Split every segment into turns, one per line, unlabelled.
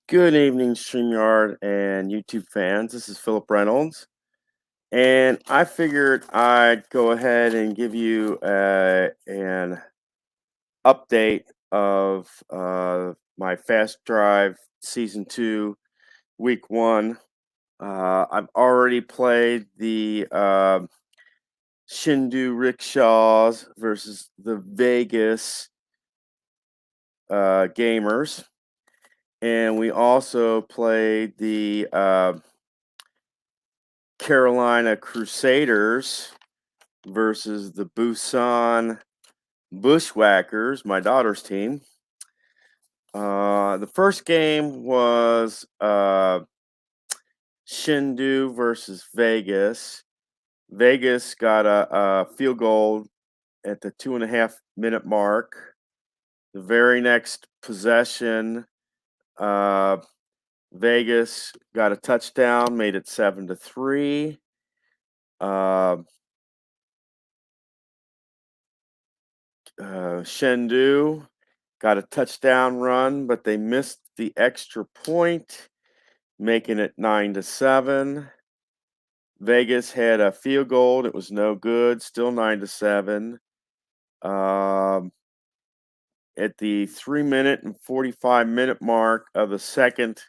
Good evening, StreamYard and YouTube fans. This is Philip Reynolds, and I figured I'd go ahead and give you an update of my Fast Drive Season 2, Week 1. I've already played the Shindu Rickshaws versus the Vegas Gamers, and we also played the Carolina Crusaders versus the Busan Bushwhackers, my daughter's team. The first game was Shindu versus Vegas. Vegas got a field goal at the 2.5 minute mark. The very next possession, uh, Vegas got a touchdown, made it 7-3. Uh, Shendu got a touchdown run, but they missed the extra point, making it 9-7. Vegas had a field goal. It was no good. Still 9-7. Um, at the 3 minute and 45 minute mark of the second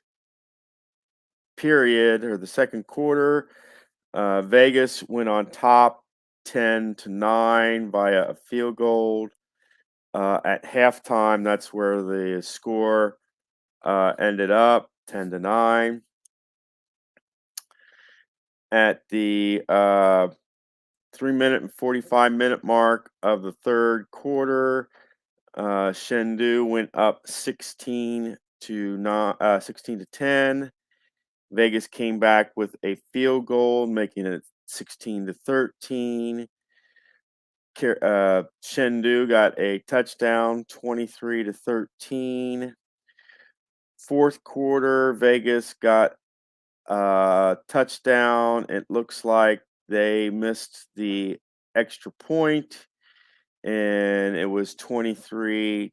period or the second quarter, Vegas went on top 10-9 via a field goal. At halftime, that's where the score ended up 10-9. At the 3 minute and 45 minute mark of the third quarter, Shendu went up 16-10. Vegas came back with a field goal, making it 16-13. Shendu got a touchdown, 23-13. Fourth quarter, Vegas got touchdown. It looks like they missed the extra point, and it was 23-19.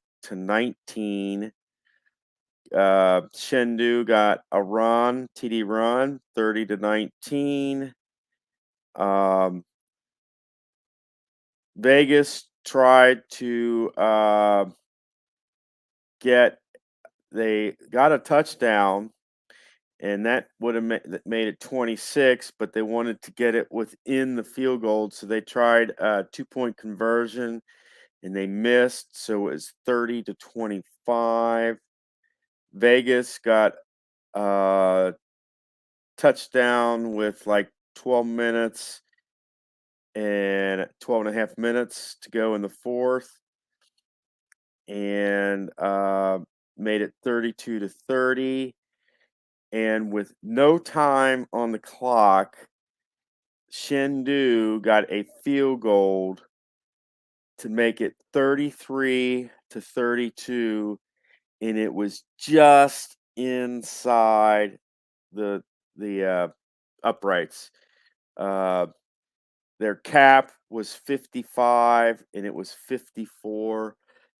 Shendu got a run, TD run, 30-19. Vegas tried to they got a touchdown, and that would have made it 26, but they wanted to get it within the field goal, so they tried a 2-point conversion, and they missed, so it was 30-25. Vegas got a touchdown with like 12 minutes and 12 and a half minutes to go in the fourth, and made it 32-30. And with no time on the clock, Shendu got a field goal to make it 33-32, and it was just inside the uprights. Their cap was 55, and it was 54.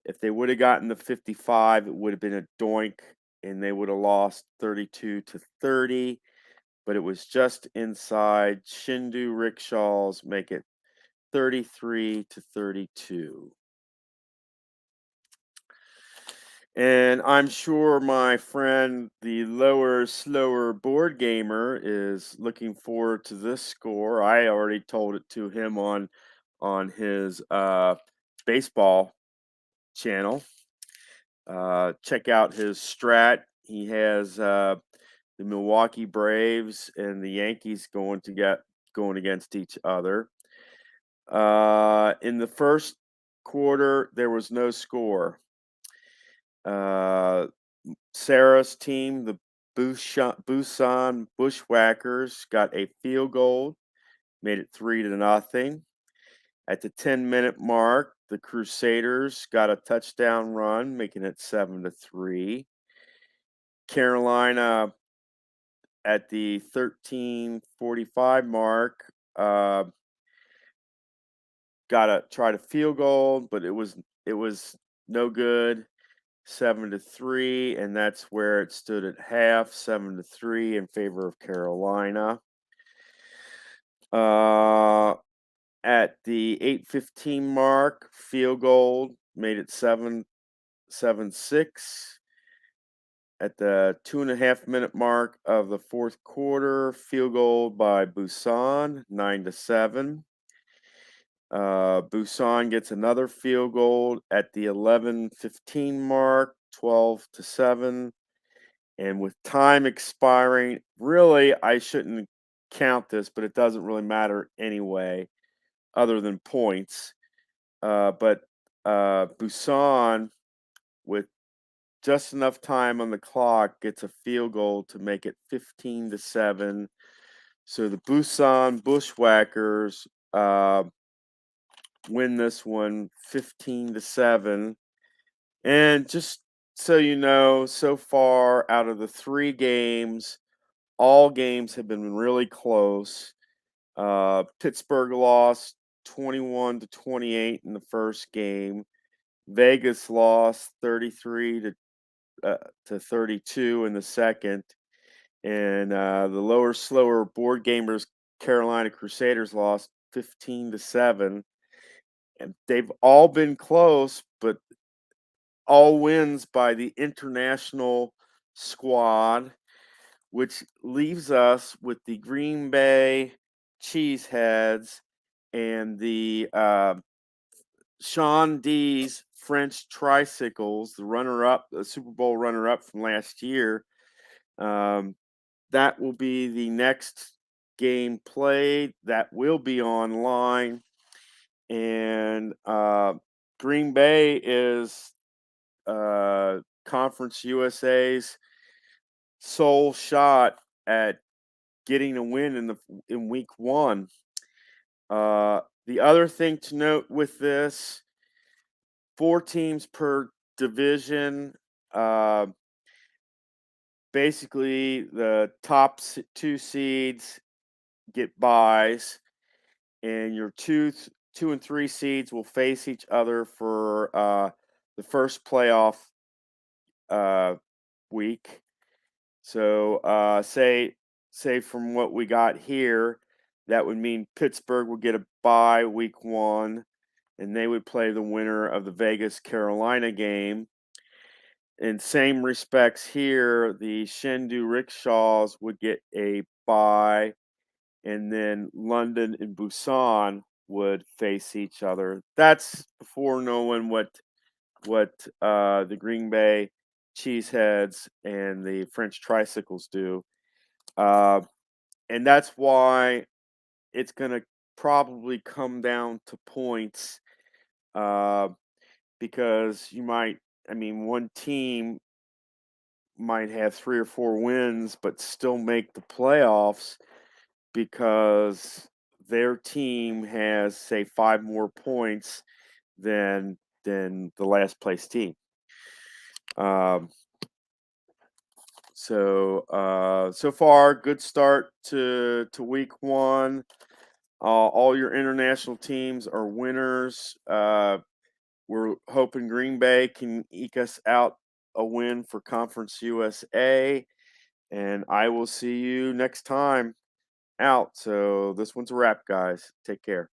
If they would have gotten the 55, it would have been a doink, and they would have lost 32-30. But it was just inside. Shindu Rickshaws make it 33-32. And I'm sure my friend, the lower, slower board gamer, is looking forward to this score. I already told it to him on his baseball channel. Check out his strat. He has the Milwaukee Braves and the Yankees going against each other. In the first quarter, there was no score. Sarah's team, the Busan Bushwhackers, got a field goal, made it 3-0. At the 10-minute mark, the Crusaders got a touchdown run, making it 7-3. Carolina at the 13:45 mark got a tried a field goal, but it was no good. 7-3, and that's where it stood at half, 7-3 in favor of Carolina. Uh, at the 8:15 mark, field goal made it 7-6. At the 2.5 minute mark of the fourth quarter, field goal by Busan, 9-7. Busan gets another field goal at the 11:15 mark, 12-7. And with time expiring, really, I shouldn't count this, but it doesn't really matter anyway, other than points. But Busan, with just enough time on the clock, gets a field goal to make it 15-7. So the Busan Bushwhackers win this one 15-7. And just so you know, so far out of the three games, all games have been really close. Pittsburgh lost 21-28 in the first game. Vegas lost 33 to 32 in the second, and the lower, slower board gamers Carolina Crusaders lost 15-7. And they've all been close, but all wins by the international squad, which leaves us with the Green Bay Cheeseheads and the Sean D's French Tricycles, the runner-up, the Super Bowl runner-up from last year. That will be the next game played. That will be online, and Green Bay is Conference USA's sole shot at getting a win in week one. The other thing to note with this, 4 teams per division. Uh, Basically, the top two seeds get buys, and your two and three seeds will face each other for the first playoff uh, week. So, say from what we got here, that would mean Pittsburgh would get a bye week one, and they would play the winner of the Vegas Carolina game. In same respects here, the Chengdu Rickshaws would get a bye, and then London and Busan would face each other. That's before knowing what the Green Bay Cheeseheads and the French Tricycles do. Uh, and that's why it's going to probably come down to points, uh, because one team might have 3 or 4 wins, but still make the playoffs because their team has, say, 5 more points than the last place team. Um, so far, good start to week one. All your international teams are winners. We're hoping Green Bay can eke us out a win for Conference USA, and I will see you next time out. So this one's a wrap, guys. Take care.